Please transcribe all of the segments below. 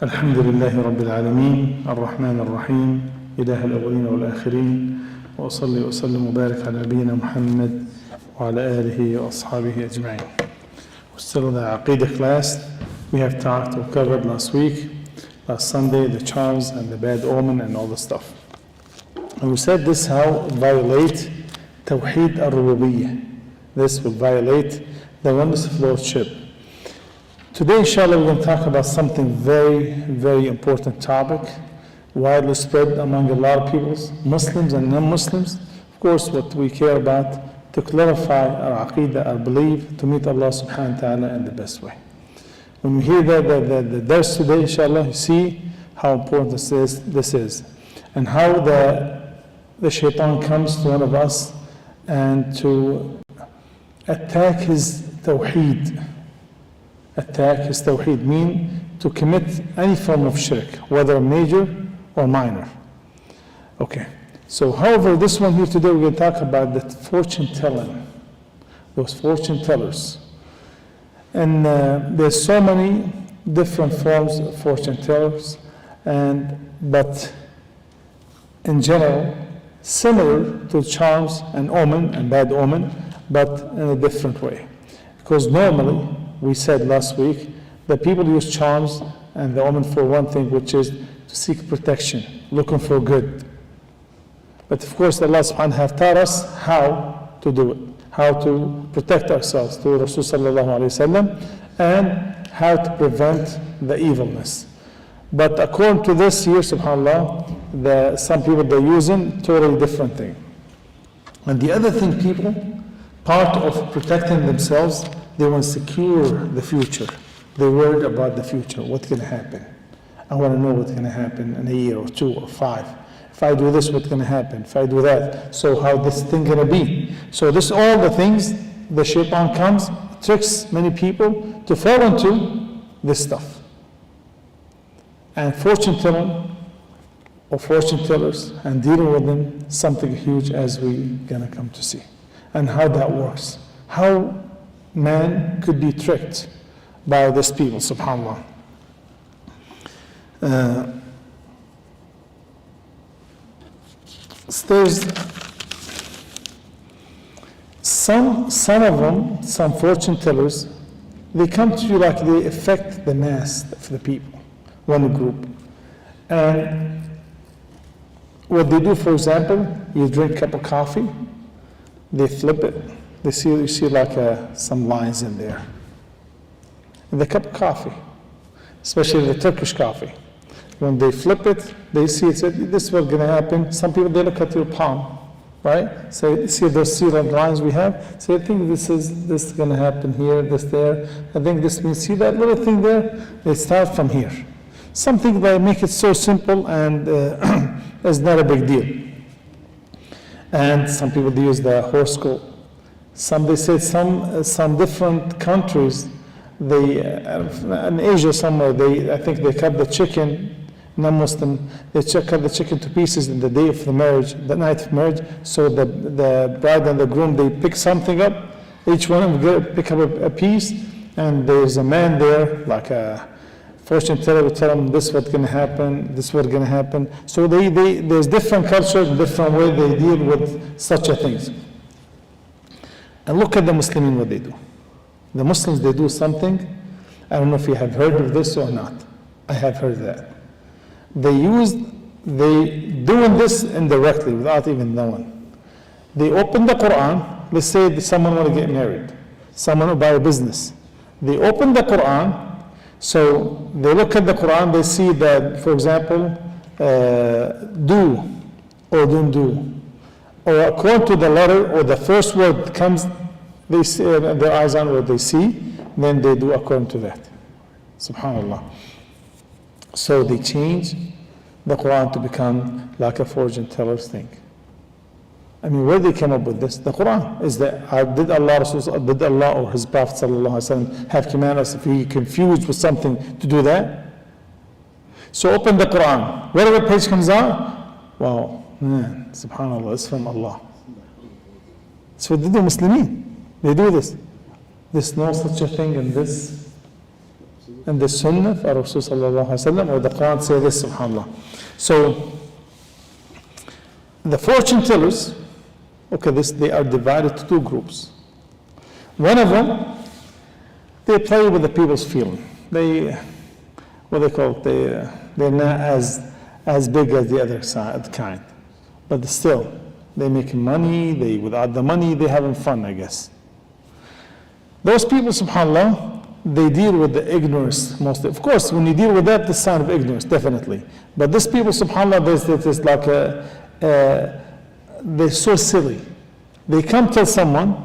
الحمد لله رب العالمين الرحمن الرحيم إله الأولين والآخرين وأصلي وأسلم وبارك على نبينا محمد وعلى آله وأصحابه أجمعين. We're still in the Aqeedah class. We have covered last Sunday, the charms and the bad omen and all the stuff. And we said this how it violate Tawheed al-Rububiyyah. This will violate the oneness of Lordship. Today, inshallah, we're going to talk about something very, very important topic, widely spread among a lot of people, Muslims and non-Muslims. Of course, what we care about, to clarify our Aqeedah, our belief, to meet Allah subhanahu wa ta'ala in the best way. When we hear the dars today, inshallah, you see how important this is, and how the shaitan comes to one of us and to attack his Tawheed. Attack his Tawheed mean to commit any form of shirk, whether major or minor. Okay, so however, this one here today we're going to talk about the fortune telling, those fortune tellers. And there's so many different forms of fortune tellers, but in general, similar to charms and omen and bad omen, but in a different way. Because normally, we said last week that people use charms and the omen for one thing, which is to seek protection, looking for good. But of course, Allah subhanahu wa ta'ala have taught us how to do it, how to protect ourselves through Rasul sallallahu alayhi wa sallam, and how to prevent the evilness. But according to this here, subhanAllah, some people they're using totally different thing. And the other thing, people, part of protecting themselves, they want to secure the future. They're worried about the future. What's going to happen? I want to know what's going to happen in a year or 2 or 5. If I do this, what's going to happen? If I do that, so how this thing going to be? So this all the things, the shaitan comes, tricks many people to fall into this stuff. And fortune telling or fortune tellers and dealing with them, something huge as we're going to come to see. And how that works. How man could be tricked by these people, subhanAllah. There's some of them, some fortune tellers, they come to you like they affect the mass of the people, one group. And what they do, for example, you drink a cup of coffee, they flip it. You see like some lines in there. In the cup of coffee, especially the Turkish coffee. When they flip it, they see it, this is what's going to happen. Some people, they look at your palm, right? So see those sealant lines we have? So I think this is going to happen here, this there. I think this means, see that little thing there? They start from here. Something that make it so simple and it's not a big deal. And some people, they use the horoscope. They say some different countries, in Asia somewhere, I think they cut the chicken, non-Muslim, they cut the chicken to pieces in the day of the marriage, the night of marriage, so the bride and the groom, they pick something up, each one of them pick up a piece, and there's a man there, like a fortune teller will tell them this is what's going to happen, this is what's going to happen. So there's different cultures, different way they deal with such a things. And look at the Muslims, what they do. The Muslims, they do something, I don't know if you have heard of this or not. I have heard that. They doing this indirectly, without even knowing. They open the Quran, let's say someone want to get married, someone will buy a business. They open the Quran, so they look at the Quran, they see that, for example, do or don't do. Or according to the letter or the first word comes, they see, their eyes on what they see, then they do according to that. Subhanallah. So they change the Quran to become like a fortune teller's thing. I mean, where they came up with this? The Quran. Did Allah or His Prophet ﷺ have commanded us if we confused with something to do that? So open the Quran. Whatever page comes out, wow. Man, subhanAllah, it's from Allah. So they do Muslimin. They do this. There's no such a thing in this And the Sunnah of Rasul sallallahu alaihi wasallam or the Quran say this, subhanAllah. So, the fortune tellers, okay, they are divided to two groups. One of them, they play with the people's feeling. They're not as big as the other side kind. But still, they're making money, without the money, they're having fun, I guess. Those people, subhanAllah, they deal with the ignorance mostly. Of course, when you deal with that, the sign of ignorance, definitely. But these people, subhanAllah, there's like they're so silly. They come tell someone,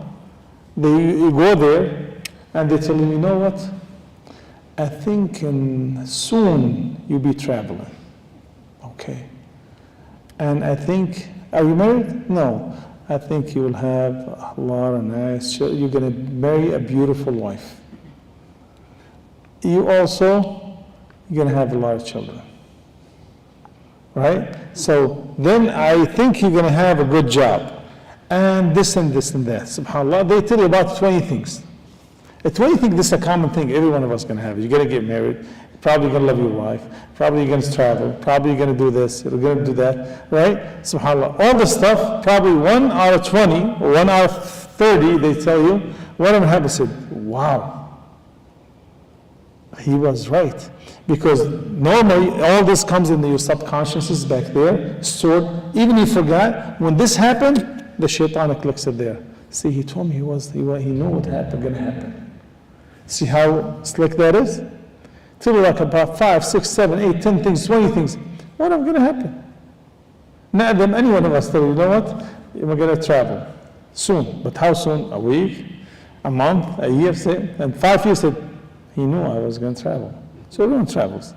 you go there, and they tell him, you know what? I think soon you'll be traveling. Okay. And I think, are you married? No. I think you will have a lot of nice children. You're going to marry a beautiful wife. You're going to have a lot of children. Right? So then I think you're going to have a good job. And this and this and that. SubhanAllah, they tell you about 20 things. 20 things, this is a common thing every one of us is going to have. You're going to get married. Probably going to love your wife. Probably you're going to travel. Probably you're going to do this. You're going to do that. Right? SubhanAllah. All this stuff, probably 1 out of 20 or 1 out of 30, they tell you. One of them happened said, wow. He was right. Because normally all this comes in your subconscious back there, stored. Even if you forgot, when this happened, the shaitan clicks it there. See, he told me he knew what happened, going to happen. See how slick that is? Tell you like about 5, 6, 7, 8, 10 things, 20 things. What is going to happen? Not them, any one of us tell you know what? We're going to travel soon. But how soon? A week, a month, a year, say. And 5 years said, he knew I was going to travel. So everyone travels.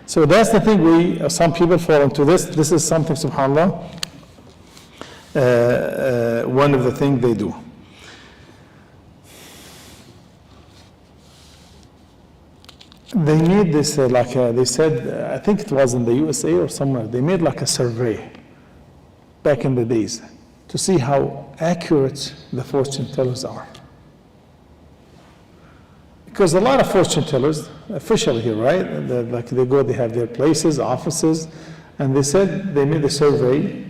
So that's the thing some people fall into this. This is something, subhanAllah, one of the things they do. They made this, they said, I think it was in the USA or somewhere, they made like a survey back in the days to see how accurate the fortune tellers are. Because a lot of fortune tellers, officially here, right? They have their places, offices, and they said they made a survey,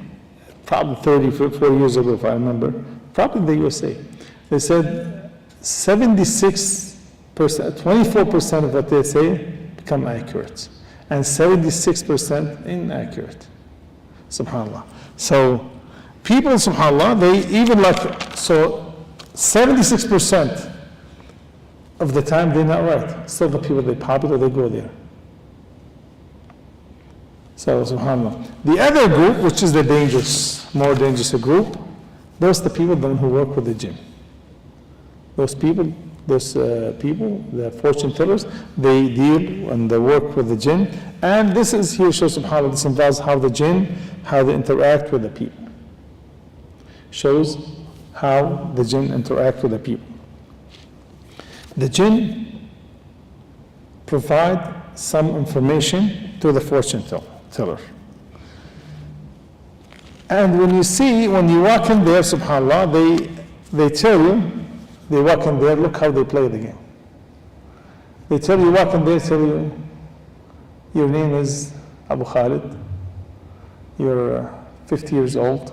probably 30, 40 years ago, if I remember, probably in the USA. They said 76%, 24% of what they say become accurate, and 76% inaccurate. SubhanAllah. So people, SubhanAllah, they even 76% of the time they're not right. Still the people, they're popular, they go there. So, subhanAllah. The other group, which is the more dangerous group, those are the people who work with the jinn. Those people, the fortune tellers, they deal and they work with the jinn. And this is here shows, subhanAllah, this involves how they interact with the people. Shows how the jinn interact with the people. The jinn provide some information to the fortune teller. And when you walk in there, subhanAllah, they tell you, they walk in there, look how they play the game. They tell you, walk in there, tell you, your name is Abu Khalid, you're 50 years old,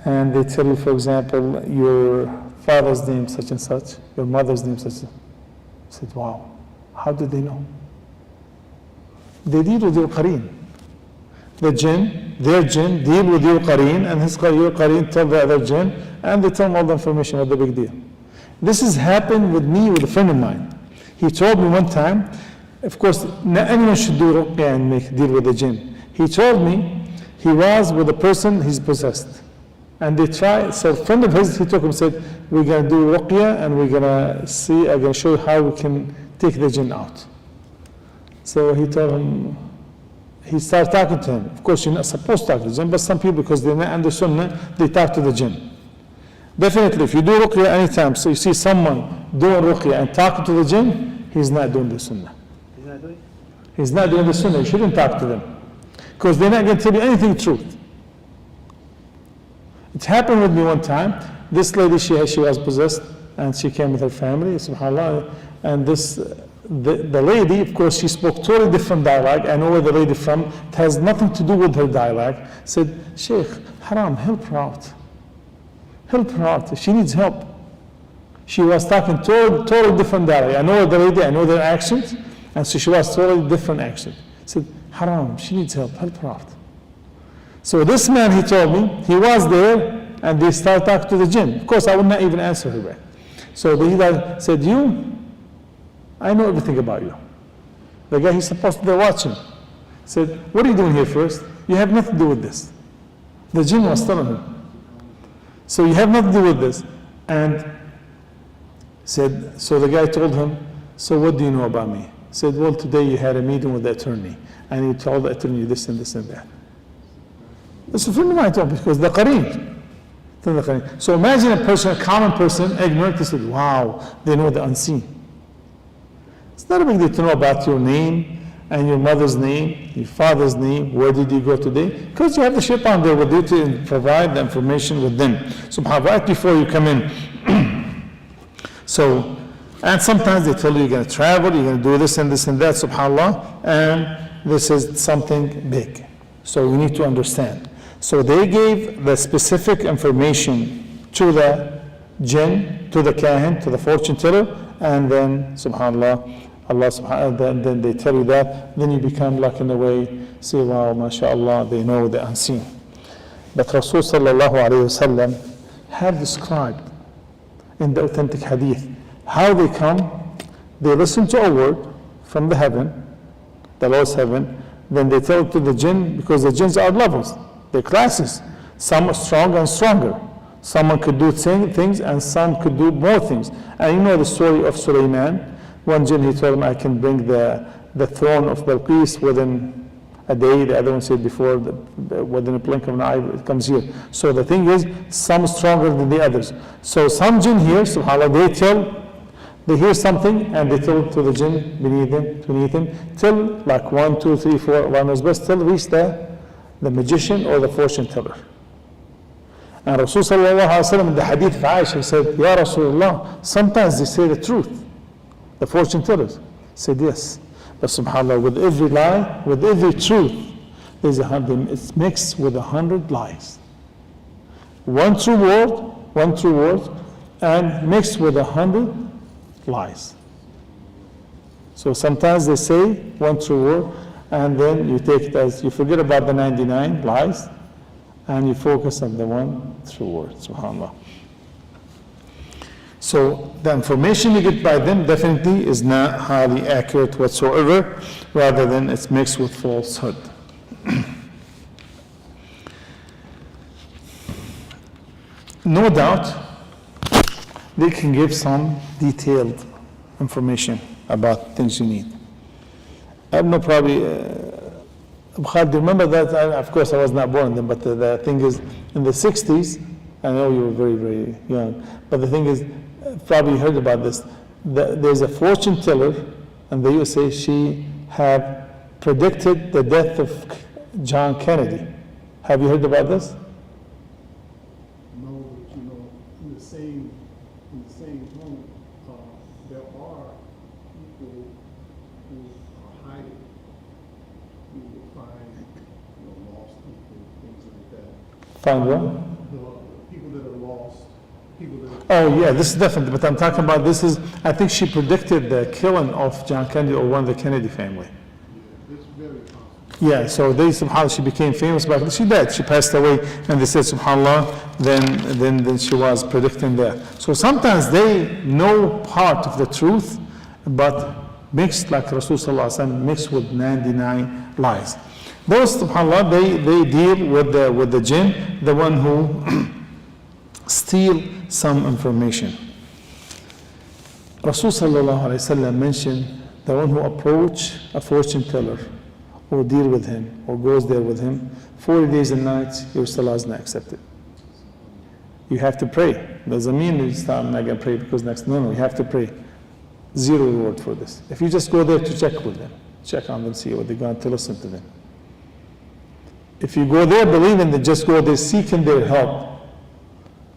and they tell you, for example, your father's name such and such, your mother's name such and such. I said, wow, how did they know? They deal with your qareen. Their jinn deal with your qareen, and your qareen tell the other jinn, and they tell them all the information. What the big deal? This has happened with me, with a friend of mine. He told me one time, of course, not anyone should do ruqya and deal with the jinn. He told me he was with a person he's possessed. And they tried, so a friend of his, he took him and said, we're going to do ruqya and we're going to see, I'm going to show you how we can take the jinn out. So he told him, he started talking to him. Of course, you're not supposed to talk to the jinn, but some people, because they're not under sunnah, they talk to the jinn. Definitely, if you do ruqya anytime, so you see someone doing ruqya and talking to the jinn, he's not doing the sunnah. He's not doing the sunnah. You shouldn't talk to them. Because they're not going to tell you anything truth. It happened with me one time. This lady, she was possessed, and she came with her family, subhanAllah, And the lady, of course, she spoke totally different dialect. I know where the lady from. It has nothing to do with her dialect. Said, Sheikh, haram, help her out. Help her out. She needs help. She was talking totally different dialect. I know the lady, I know their accent. And so she was totally different accent. Said, haram, she needs help. Help her out. So this man, he told me, he was there, and they started talking to the jinn. Of course, I would not even answer her back. So the leader said, I know everything about you. The guy he's supposed to be watching said, what are you doing here first? You have nothing to do with this. The jinn was telling him. So you have nothing to do with this. And said, so the guy told him, so what do you know about me? Said, well, today you had a meeting with the attorney, and you told the attorney this and this and that. It's a friend of mine, because the qareen. So imagine a person, a common person, ignorant, he said, wow, they know the unseen. It's not a big deal to know about your name and your mother's name, your father's name, where did you go today? Because you have the shaitan there with you to provide the information with them. SubhanAllah, right before you come in. So, and sometimes they tell you you're going to travel, you're going to do this and this and that, SubhanAllah, and this is something big. So we need to understand. So they gave the specific information to the jinn, to the kahin, to the fortune teller, and then, SubhanAllah, then they tell you that, then you become like in a way, say, wow, mashallah, they know the unseen. But Rasul sallallahu alayhi wasallam have described in the authentic hadith how they come, they listen to a word from the heaven, the lowest heaven, then they tell it to the jinn, because the jinns are levels, they're classes. Some are stronger and stronger. Someone could do things and some could do more things. And you know the story of Sulaiman. One jinn, he told him, I can bring the throne of Balqis within a day. The other one said before, within a blink of an eye, it comes here. So the thing is, some stronger than the others. So some jinn here, subhanAllah, they hear something and they tell to the jinn beneath them, till like 1, 2, 3, 4, one is best, till reach the magician or the fortune teller. And Rasul sallallahu alayhi wa sallam in the hadith of Aisha said, Ya Rasulullah, sometimes they say the truth, the fortune tellers. Said yes. But subhanAllah, with every lie, with every truth, it's mixed with 100 lies. One true word, and mixed with 100 lies. So sometimes they say one true word, and then you take it as, you forget about the 99 lies, and you focus on the one true word, subhanAllah. So the information you get by them definitely is not highly accurate whatsoever, rather than it's mixed with falsehood. No doubt, they can give some detailed information about things you need. I know probably, Khalid, remember that? Of course, I was not born then, but the thing is, in the 60s, I know you were very, very young, but the thing is, probably you heard about this. There's a fortune teller in the USA, she have predicted the death of John Kennedy. Have you heard about this? No, but you know, in the same room, there are people who are hiding. You will find, lost people, things like that. Find what? The people that are lost, people that are... Oh yeah, this is different, but I'm talking about I think she predicted the killing of John Kennedy or one of the Kennedy family. Yeah, it's very possible. Yeah, so subhanAllah, she became famous back, she died, she passed away, and they said, subhanAllah, then she was predicting that. So sometimes they know part of the truth, but mixed, like Rasul sallallahu alaihi wasallam, mixed with 99 lies. Those, subhanAllah, they deal with the jinn, the one who steal some information. Rasul sallallahu alaihi wasallam mentioned the one who approach a fortune teller, or deal with him, or goes there with him, 40 days and nights, your salah is not accepted. You have to pray. Doesn't mean I'm not going to pray because next, no, you have to pray. Zero reward for this. If you just go there to check with them, check on them, see what they're going to listen to them. If you go there believing that just go there seeking their help,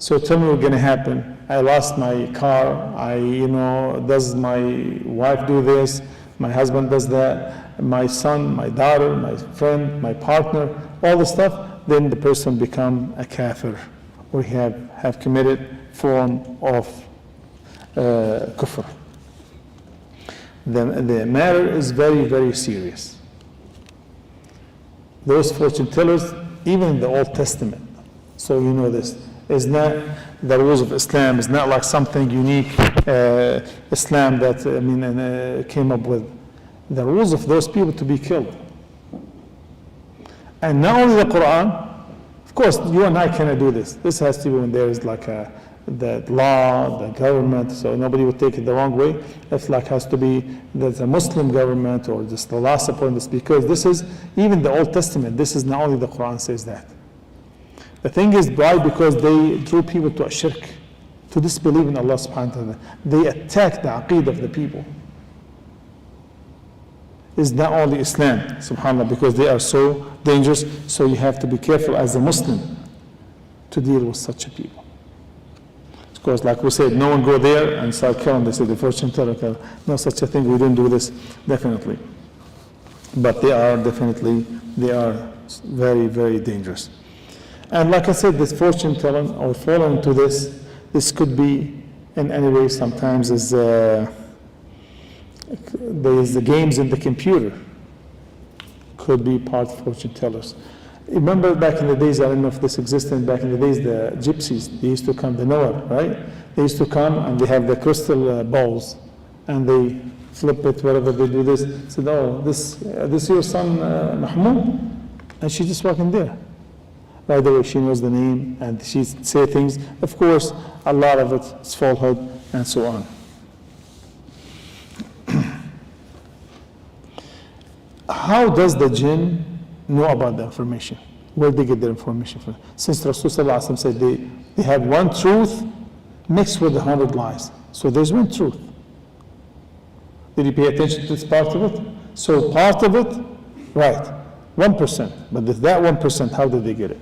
So tell me what's going to happen. I lost my car. Does my wife do this? My husband does that. My son, my daughter, my friend, my partner, all the stuff. Then the person become a kafir, or have committed form of kufr. The matter is very, very serious. Those fortune tellers, even in the Old Testament, so you know this, is not the rules of Islam, is not like something unique Islam that came up with. The rules of those people to be killed. And not only the Quran, of course, you and I cannot do this. This has to be when there is like the law, the government, so nobody would take it the wrong way. It's like has to be there's a Muslim government or just the law supporting this, because this is, even the Old Testament, this is not only the Quran says that. The thing is, why? Because they drew people to a shirk, to disbelieve in Allah subhanahu wa ta'ala. They attack the aqeedah of the people. It's not only Islam, subhanAllah, because they are so dangerous, so you have to be careful as a Muslim to deal with such a people. Of course, like we said, no one go there and start killing. They say the fortune teller, no such a thing, we didn't do this, definitely. But they are very, very dangerous. And like I said, this fortune telling or falling into this could be in any way. Sometimes there's the games in the computer could be part of fortune tellers. Remember back in the days, I don't know if this existed back in the days, the gypsies, they used to come, the Noah, right? They used to come and they have the crystal balls and they flip it, whatever they do this. Said, oh, this your son Mahmoud? And she just walk in there. By the way, she knows the name and she say things. Of course, a lot of it is falsehood and so on. How does the jinn know about the information? Where they get their information from? Since Rasulullah said they have one truth mixed with 100 lies. So there's one truth. Did you pay attention to this part of it? So part of it, right, 1%. But that 1%, how did they get it?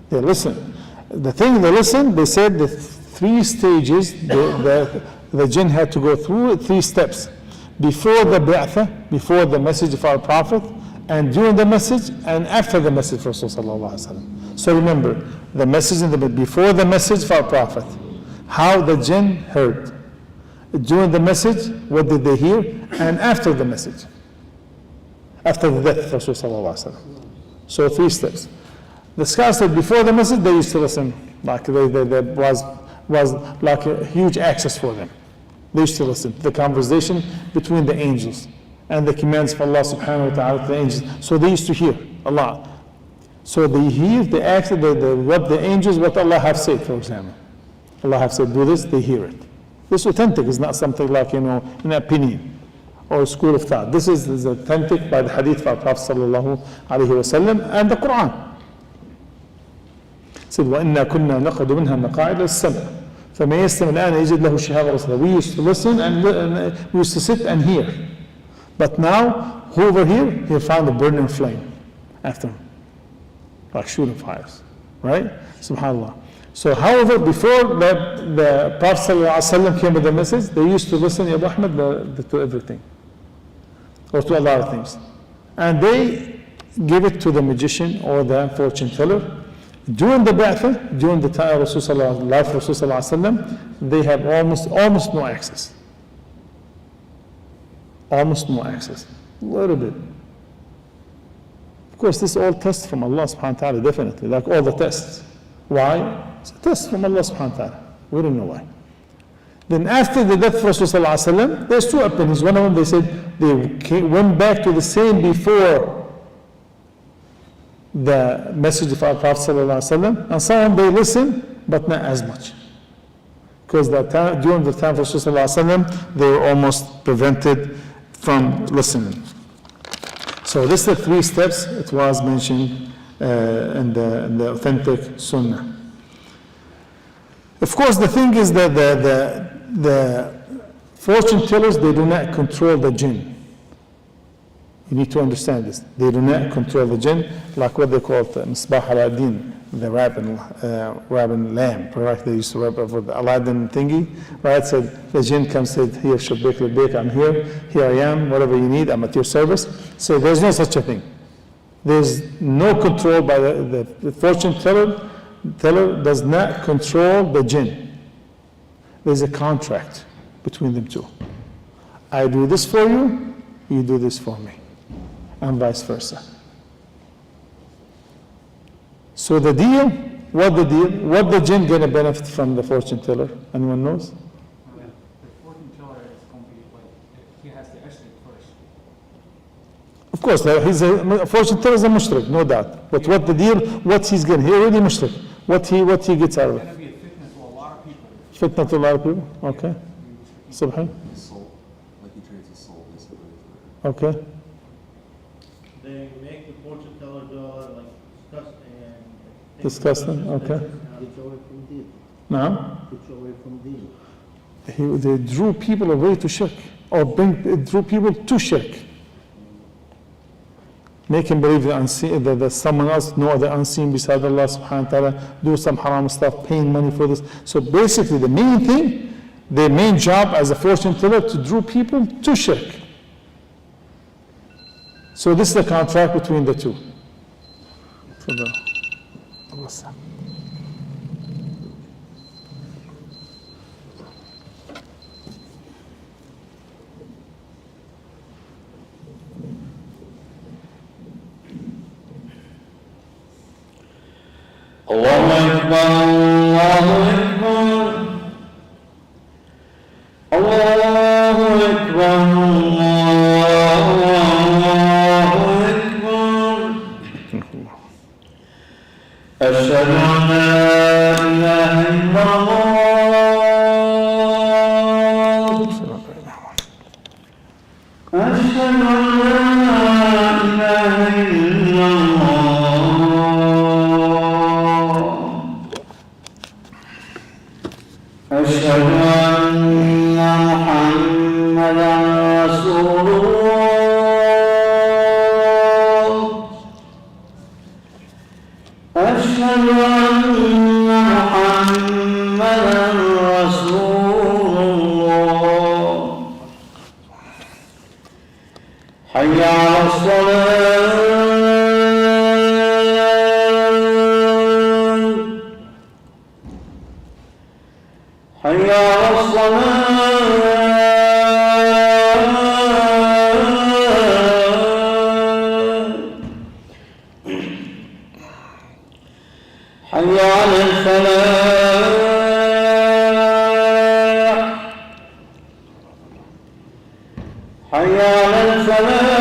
They listen. The thing they listen, they said the 3 stages, the jinn had to go through 3 steps. Before the ba'athah, before the message of our Prophet, and during the message, and after the message of Rasulullah. So remember, the message before the message of our Prophet, how the jinn heard. During the message, what did they hear? And after the message, after the death of Rasulullah. So 3 steps. The scholars said before the message, they used to listen, like there was like a huge access for them. They used to listen to the conversation between the angels and the commands of Allah subhanahu wa ta'ala to the angels. So they used to hear a lot. So they hear the access, what the angels, what Allah have said, for example. Allah have said, do this, they hear it. This is authentic, it's not something like, an opinion or a school of thought. This is authentic by the hadith of our Prophet sallallahu alayhi wa sallam and the Quran. It said, وَإِنَّا كُنَّا نَقَدُ مِنْهَا مَقَاعِدَ السَّمْعِ فَمَن يَسْتَمِعِ الْآنَ يَجِدْ لَهُ شِهَابًا رَصَدًا. We used to listen and we used to sit and hear. But now, over here, he'll find a burning flame after him, like shooting fires, right? SubhanAllah. So, however, before the Prophet ﷺ came with the message, they used to listen, Ya Abu Ahmad, to everything, or to a lot of things. And they give it to the magician or the fortune teller. During the ba'athah, during the time of Rasulullah, life of Rasulullah, they have almost no access. Almost no access. A little bit. Of course, this is all tests from Allah subhanahu wa ta'ala, definitely, like all the tests. Why? It's a test from Allah subhanahu wa ta'ala. We don't know why. Then after the death of Rasulullah, there's 2 opinions. One of them, they said they went back to the same before the message of our Prophet ﷺ, and some they listen, but not as much. Because during the time of Rasulullah, they were almost prevented from listening. So this is the 3 steps it was mentioned in the authentic Sunnah. Of course, the thing is that the fortune tellers, they do not control the jinn. You need to understand this. They do not control the jinn like what they call it, Misbah al-Adin, the rabbin lamp, right? They used to rub over the Aladdin thingy, right? So the jinn comes, said, here, Shabik, Labik, I'm here I am, whatever you need, I'm at your service. So there's no such a thing. There's no control by the fortune teller does not control the jinn. There's a contract between them two. I do this for you, you do this for me, and vice versa. So the deal, what the jinn gonna benefit from the fortune teller? Anyone knows? The fortune teller is going to be like, he has to estimate first. Of course, he's a fortune teller is a mushrik, no doubt. But what the deal, what he's getting, he already mushrik. What he gets out of It's it? going to be a fitness to a lot of people. Fitna to a lot of people? Okay. Subhan? His soul, like he trades his soul basically. Okay. They make the fortune teller go like Disgusting, okay. Get away from deen. Now, Get away from deen. they drew people away to shirk, or drew people to shirk. Make him believe the unseen, that there's someone else, no other unseen beside Allah subhanahu wa ta'ala, do some haram stuff, paying money for this. So basically the main thing, their main job as a fortune teller to draw people to shirk. So this is the contract between the two. For the, الله أكبر الله أكبر الله أكبر الله أكبر أشهد أن لا إله إلا الله أشهد أن لا إله إلا الله أشهد أن محمدا رسول الله أشهد أن محمدا رسول الله حي على الصلاة حي على الصلاة حي على الفلاح حي على الفلاح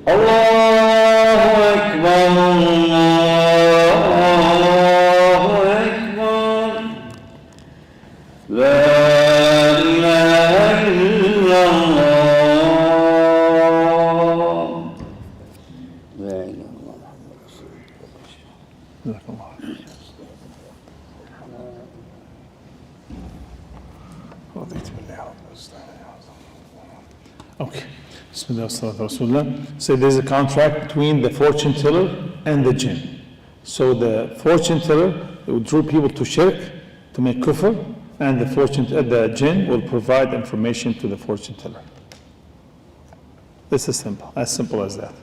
الله أكبر الله أكبر لا إله إلا الله لا إله إلا الله okay. Bismillah, salatu rasulullah. So there's a contract between the fortune teller and the jinn. So the fortune teller will draw people to shirk, to make kufr, and the jinn will provide information to the fortune teller. This is simple as that.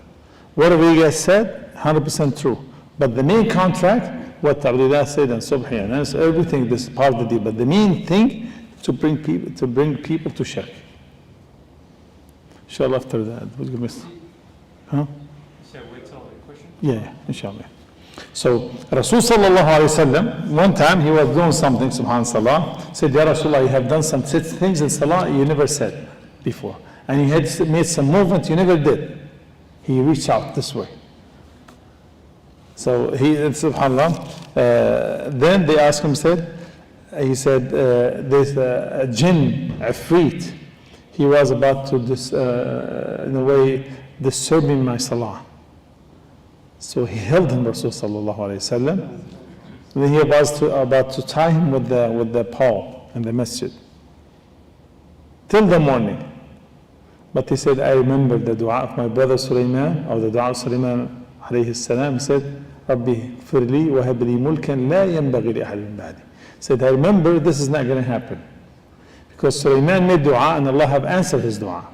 Whatever you guys said, 100% true. But the main contract, what Abdullah said and Subhi and Anas, everything, this is part of the deal. But the main thing, to bring people to shirk. Inshallah, after that, we'll give us. Huh? So wait till the question. Yeah, inshallah. So, Rasul sallallahu alayhi wa sallam, one time he was doing something, subhanAllah, said, Ya Rasulullah, you have done some things in salah you never said before. And you had made some movement you never did. He reached out this way. So, subhanAllah, then they asked him, he said, there's a jinn, Afreet. He was about to, in a way, disturbing my salah. So he held him, Rasul sallallahu alayhi wa sallam. Then he was about to tie him with the pole in the masjid till the morning. But he said, I remember the dua of my brother Sulaiman, or the dua of Sulaiman alayhi salam. He said, Rabbi firli wa habli mulkan la yanbaghi li ahadin ba'di. He said, I remember this is not going to happen. Because Sulaiman made dua and Allah have answered his dua.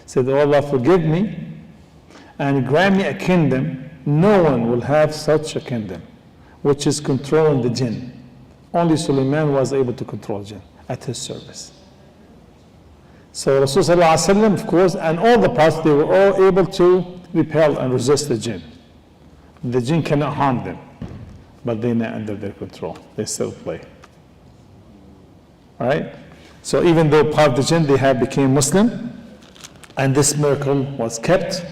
He said, oh Allah, forgive me and grant me a kingdom. No one will have such a kingdom, which is controlling the jinn. Only Sulaiman was able to control jinn at his service. So Rasulullah, of course, and all the prophets, they were all able to repel and resist the jinn. The jinn cannot harm them, but they're not under their control. They still play. All right? So even though part of the jinn, they have became Muslim, and this miracle was kept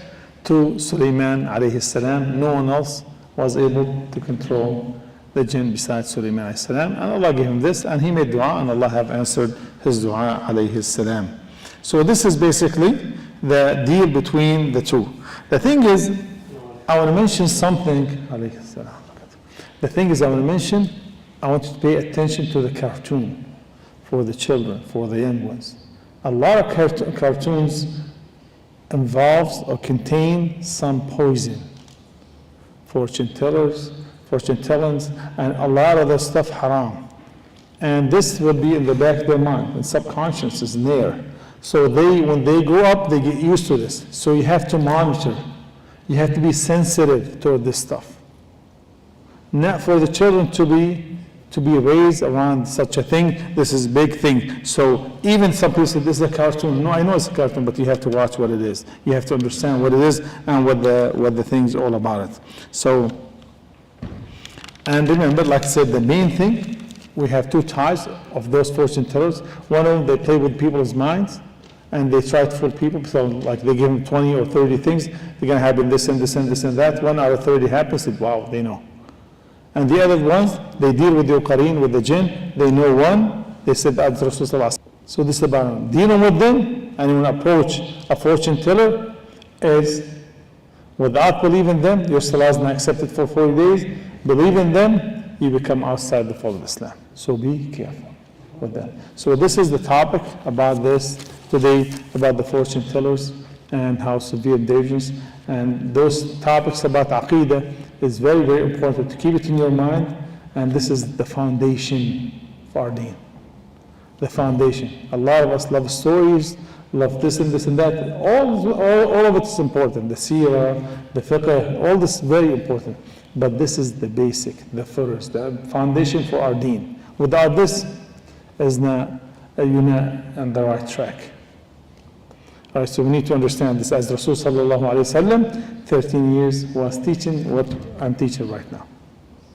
to Sulaiman alayhi salam. No one else was able to control the jinn besides Sulaiman alayhi salam. And Allah gave him this, and he made dua, and Allah have answered his dua alayhi salam. So this is basically the deal between the two. The thing is, I want to mention something. Alayhi salam. The thing is, I want you to pay attention to the cartoon for the children, for the young ones. A lot of cartoons involves or contain some poison. Fortune tellers, fortune tellings, and a lot of the stuff haram. And this will be in the back of their mind, and subconscious is there. So when they grow up, they get used to this. So you have to monitor. You have to be sensitive toward this stuff. Not for the children to be raised around such a thing. This is a big thing. So even some people say this is a cartoon. No, I know it's a cartoon, but you have to watch what it is. You have to understand what it is and what the thing's all about it. So, and remember, like I said, the main thing, we have two types of those fortune tellers. One of them, they play with people's minds, and they try to fool people. So like they give them 20 or 30 things, they're going to happen this and this and this and that. 1 out of 30 happens, said, wow, they know. And the other ones, they deal with your qareen, with the jinn. They know one. They said, that's Rasulullah. So this is about dealing with them, and when you approach a fortune teller, is without believing them, your salah is not accepted for 40 days. Believe in them, you become outside the fold of Islam. So be careful with that. So this is the topic about this today, about the fortune tellers and how severe and dangerous. And those topics about Aqeedah is very, very important to keep it in your mind. And this is the foundation for our deen. The foundation. A lot of us love stories, love this and this and that. All of it is important. The seerah, the fiqh, all this is very important. But this is the basic, the first, the foundation for our deen. Without this, you're not on the right track. All right, so we need to understand this. As Rasul sallallahu alayhi wa sallam, 13 years was teaching what I'm teaching right now.